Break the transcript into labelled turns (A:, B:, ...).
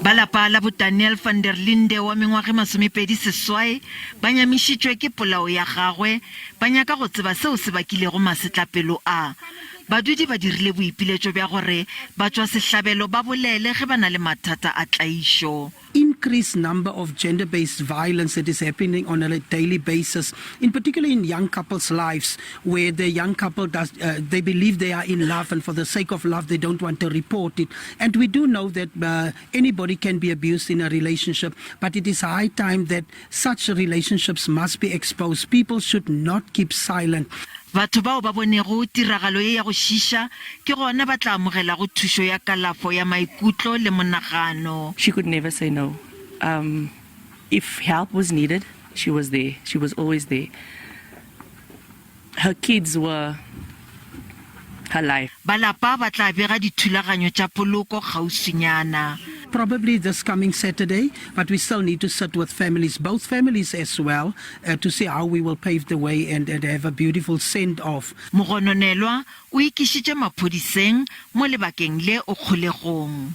A: Balapa la Danelle Van Der Linde wa mengwaga 28 ba nyamišitšwe ke polao ya gagwe ba nyaka go tseba seo se bakilego masetlapelo a. Badudi ba dirile boipiletšo bja gore ba tšwa sehlabelo ba bolele ge ba na le mathata a tlaišo.
B: Increased number of gender-based violence that is happening on a daily basis, in particular in young couples' lives, where the young couple they believe they are in love, and for the sake of love they don't want to report it. And we do know that anybody can be abused in a relationship, but it is high time that such relationships must be exposed. People should not keep silent.
A: Batho bao ba bonego tiragalo e ya go shisha ke gona ba tla amogela go thušo ya kalafo ya maikutlo le monagano.
C: She could never say no. If help was needed, she was there. She was always there. Her kids were her life.
A: Balapa ba tla bega dithulaganyo tša poloko gausinyana.
B: Probably this coming Saturday, but we still need to sit with families, both families as well, to see how we will pave the way and have a beautiful send-off.
A: Mmelaellwa o ikišitše maphodiseng mo lebakeng le o kgolegong.